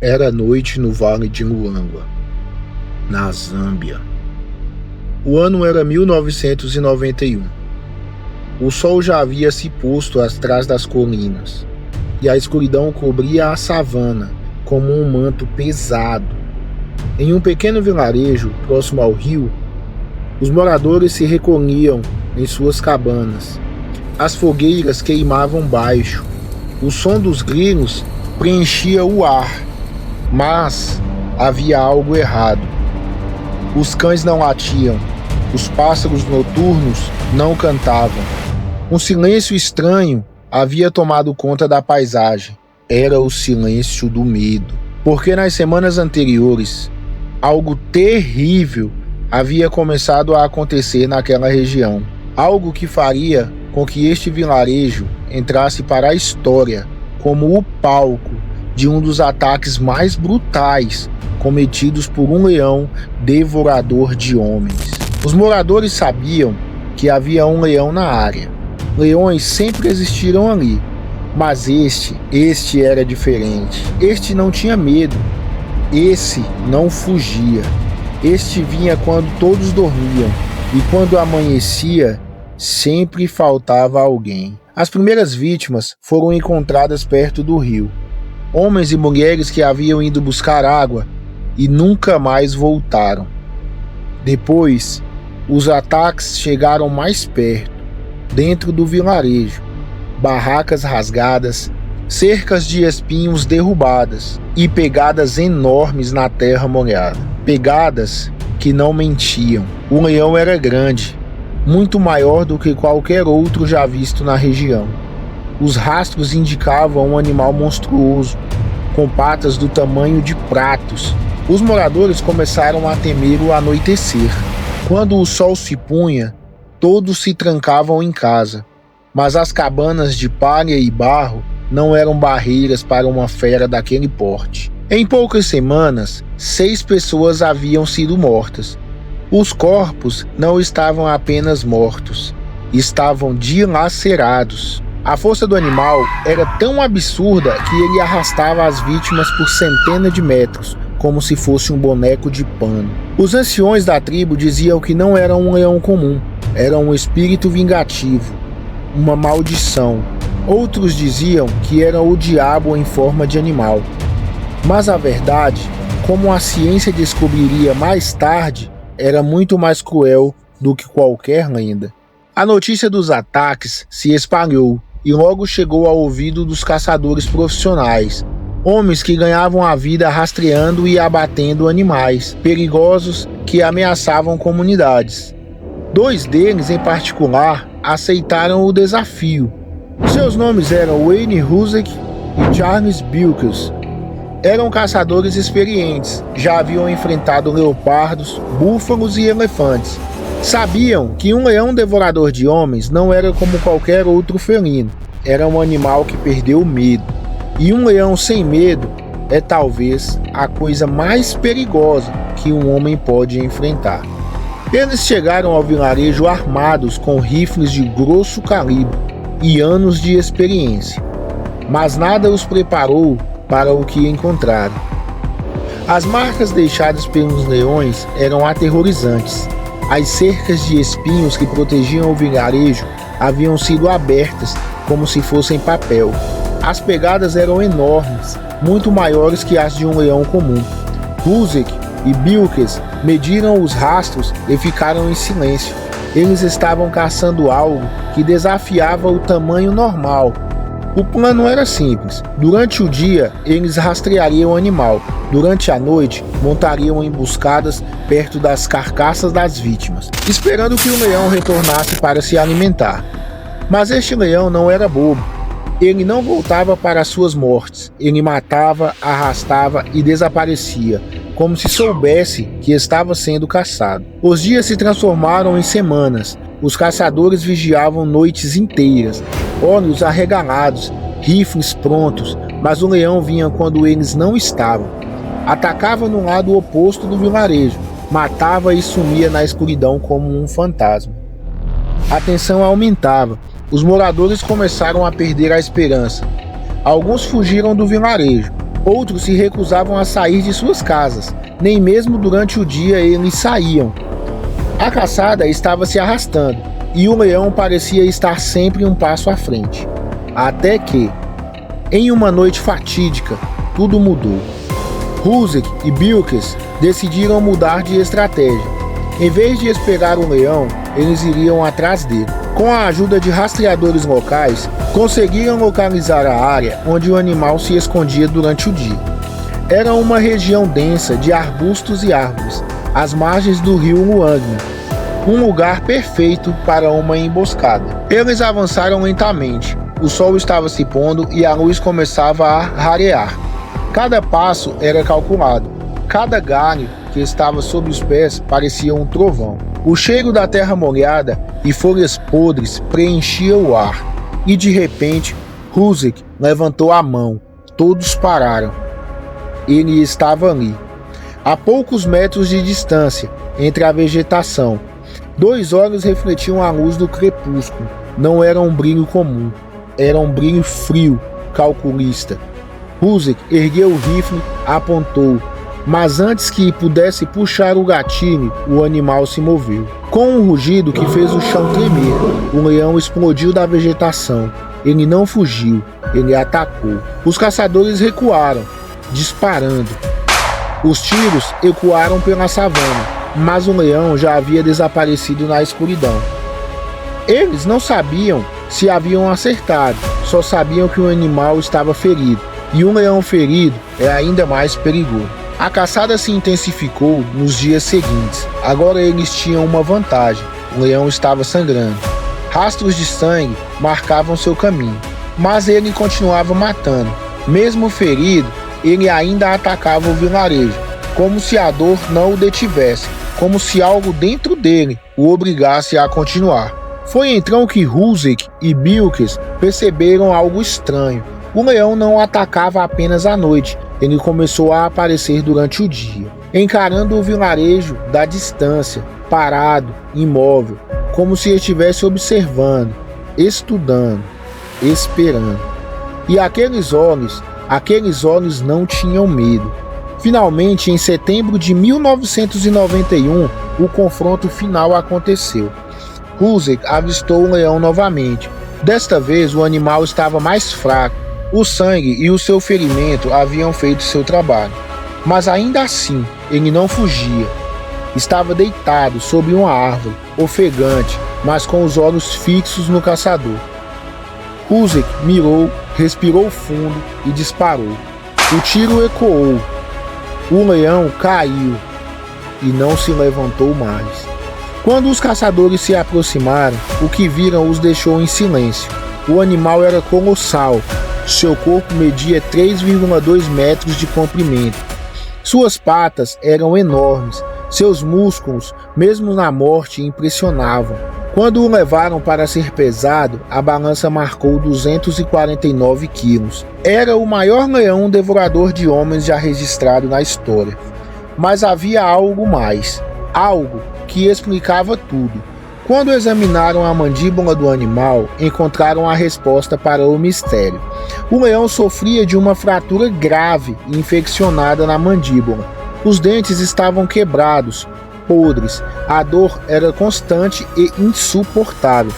Era noite no Vale de Luangwa, na Zâmbia. O ano era 1991. O sol já havia se posto atrás das colinas, e a escuridão cobria a savana como um manto pesado. Em um pequeno vilarejo próximo ao rio, os moradores se recolhiam em suas cabanas. As fogueiras queimavam baixo. O som dos grilos preenchia o ar. Mas havia algo errado. Os cães não latiam, os pássaros noturnos não cantavam. Um silêncio estranho havia tomado conta da paisagem. Era o silêncio do medo. Porque nas semanas anteriores, algo terrível havia começado a acontecer naquela região. Algo que faria com que este vilarejo entrasse para a história como o palco de um dos ataques mais brutais cometidos por um leão devorador de homens. Os moradores sabiam que havia um leão na área. Leões sempre existiram ali, mas este era diferente. Este não tinha medo, esse não fugia. Este vinha quando todos dormiam, e quando amanhecia, sempre faltava alguém. As primeiras vítimas foram encontradas perto do rio. Homens e mulheres que haviam ido buscar água e nunca mais voltaram. Depois, os ataques chegaram mais perto, dentro do vilarejo. Barracas rasgadas, cercas de espinhos derrubadas e pegadas enormes na terra molhada. Pegadas que não mentiam. O leão era grande, muito maior do que qualquer outro já visto na região. Os rastros indicavam um animal monstruoso, com patas do tamanho de pratos. Os moradores começaram a temer o anoitecer. Quando o sol se punha, todos se trancavam em casa, mas as cabanas de palha e barro não eram barreiras para uma fera daquele porte. Em poucas semanas, 6 pessoas haviam sido mortas. Os corpos não estavam apenas mortos, estavam dilacerados. A força do animal era tão absurda que ele arrastava as vítimas por centenas de metros, como se fosse um boneco de pano. Os anciões da tribo diziam que não era um leão comum, era um espírito vingativo, uma maldição. Outros diziam que era o diabo em forma de animal. Mas a verdade, como a ciência descobriria mais tarde, era muito mais cruel do que qualquer lenda. A notícia dos ataques se espalhou e logo chegou ao ouvido dos caçadores profissionais, homens que ganhavam a vida rastreando e abatendo animais perigosos que ameaçavam comunidades. 2 deles, em particular, aceitaram o desafio. Seus nomes eram Wayne Husek e Charles Bilkes. Eram caçadores experientes, já haviam enfrentado leopardos, búfalos e elefantes. Sabiam que um leão devorador de homens não era como qualquer outro felino. Era um animal que perdeu o medo. E um leão sem medo é talvez a coisa mais perigosa que um homem pode enfrentar. Eles chegaram ao vilarejo armados com rifles de grosso calibre e anos de experiência. Mas nada os preparou para o que encontraram. As marcas deixadas pelos leões eram aterrorizantes. As cercas de espinhos que protegiam o vilarejo haviam sido abertas como se fossem papel. As pegadas eram enormes, muito maiores que as de um leão comum. Husek e Bilkes mediram os rastros e ficaram em silêncio. Eles estavam caçando algo que desafiava o tamanho normal. O plano era simples. Durante o dia, eles rastreariam o animal. Durante a noite, montariam emboscadas perto das carcaças das vítimas, esperando que o leão retornasse para se alimentar. Mas este leão não era bobo. Ele não voltava para suas mortes. Ele matava, arrastava e desaparecia, como se soubesse que estava sendo caçado. Os dias se transformaram em semanas. Os caçadores vigiavam noites inteiras, olhos arregalados, rifles prontos, mas o leão vinha quando eles não estavam. Atacava no lado oposto do vilarejo, matava e sumia na escuridão como um fantasma. A tensão aumentava. Os moradores começaram a perder a esperança. Alguns fugiram do vilarejo, Outros se recusavam a sair de suas casas, nem mesmo durante o dia eles saíam. A caçada estava se arrastando, e o leão parecia estar sempre um passo à frente. Até que, em uma noite fatídica, tudo mudou. Ruzek e Bilkes decidiram mudar de estratégia. Em vez de esperar o leão, eles iriam atrás dele. Com a ajuda de rastreadores locais, conseguiram localizar a área onde o animal se escondia durante o dia. Era uma região densa de arbustos e árvores, às margens do rio Luangma, um lugar perfeito para uma emboscada. Eles avançaram lentamente. O sol estava se pondo e a luz começava a rarear. Cada passo era calculado. Cada galho que estava sob os pés parecia um trovão. O cheiro da terra molhada e folhas podres preenchia o ar. E de repente, Ruzek levantou a mão. Todos pararam. Ele estava ali, a poucos metros de distância, entre a vegetação. 2 olhos refletiam a luz do crepúsculo. Não era um brilho comum. Era um brilho frio, calculista. Ruzek ergueu o rifle, apontou. Mas antes que pudesse puxar o gatilho, o animal se moveu. Com um rugido que fez o chão tremer, o leão explodiu da vegetação. Ele não fugiu, ele atacou. Os caçadores recuaram, disparando. Os tiros ecoaram pela savana, mas o leão já havia desaparecido na escuridão. Eles não sabiam se haviam acertado, só sabiam que o animal estava ferido. E um leão ferido é ainda mais perigoso. A caçada se intensificou nos dias seguintes. Agora eles tinham uma vantagem. O leão estava sangrando. Rastros de sangue marcavam seu caminho. Mas ele continuava matando. Mesmo ferido, ele ainda atacava o vilarejo, como se a dor não o detivesse, como se algo dentro dele o obrigasse a continuar. Foi então que Ruzek e Bilkes perceberam algo estranho. O leão não atacava apenas à noite, ele começou a aparecer durante o dia, encarando o vilarejo da distância, parado, imóvel, como se estivesse observando, estudando, esperando. E aqueles olhos não tinham medo. Finalmente, em setembro de 1991, o confronto final aconteceu. Ruzek avistou o leão novamente. Desta vez, o animal estava mais fraco. O sangue e o seu ferimento haviam feito seu trabalho. Mas ainda assim, ele não fugia. Estava deitado sobre uma árvore, ofegante, mas com os olhos fixos no caçador. Ruzek mirou, respirou fundo e disparou. O tiro ecoou. O leão caiu e não se levantou mais. Quando os caçadores se aproximaram, o que viram os deixou em silêncio. O animal era colossal. Seu corpo media 3,2 metros de comprimento. Suas patas eram enormes. Seus músculos, mesmo na morte, impressionavam. Quando o levaram para ser pesado, a balança marcou 249 quilos. Era o maior leão devorador de homens já registrado na história. Mas havia algo mais. Algo que explicava tudo. Quando examinaram a mandíbula do animal, encontraram a resposta para o mistério. O leão sofria de uma fratura grave e infeccionada na mandíbula. Os dentes estavam quebrados, podres. A dor era constante e insuportável.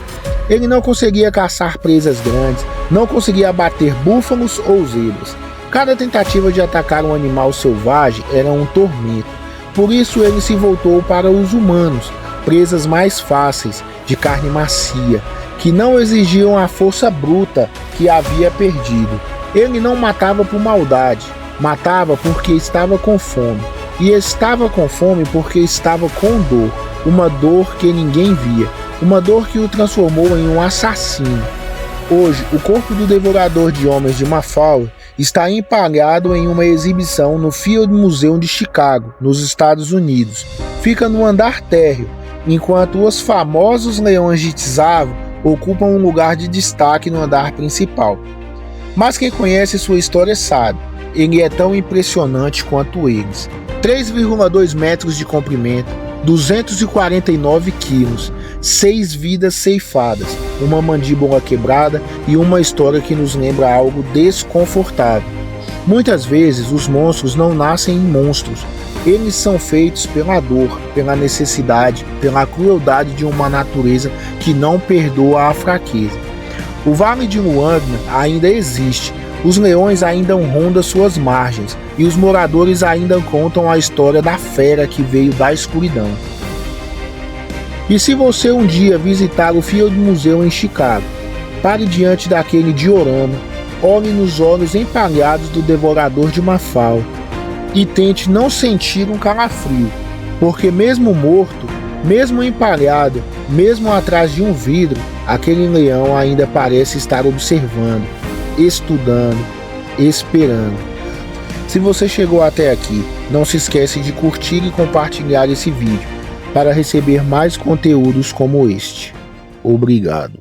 Ele não conseguia caçar presas grandes, não conseguia abater búfalos ou zebras. Cada tentativa de atacar um animal selvagem era um tormento. Por isso ele se voltou para os humanos, presas mais fáceis, de carne macia, que não exigiam a força bruta que havia perdido. Ele não matava por maldade, matava porque estava com fome. E estava com fome porque estava com dor, uma dor que ninguém via, uma dor que o transformou em um assassino. Hoje, o corpo do devorador de homens de Mafalda está empalhado em uma exibição no Field Museum de Chicago, nos Estados Unidos. Fica no andar térreo, enquanto os famosos leões de Tsavo ocupam um lugar de destaque no andar principal. Mas quem conhece sua história sabe, ele é tão impressionante quanto eles. 3,2 metros de comprimento, 249 quilos, 6 vidas ceifadas, uma mandíbula quebrada e uma história que nos lembra algo desconfortável. Muitas vezes os monstros não nascem em monstros, eles são feitos pela dor, pela necessidade, pela crueldade de uma natureza que não perdoa a fraqueza. O Vale de Luangna ainda existe, os leões ainda rondam suas margens e os moradores ainda contam a história da fera que veio da escuridão. E se você um dia visitar o Field Museum em Chicago, pare diante daquele diorama, olhe nos olhos empalhados do devorador de Mafal e tente não sentir um calafrio, porque mesmo morto, mesmo empalhado, mesmo atrás de um vidro, aquele leão ainda parece estar observando, estudando, esperando. Se você chegou até aqui, não se esquece de curtir e compartilhar esse vídeo para receber mais conteúdos como este. Obrigado.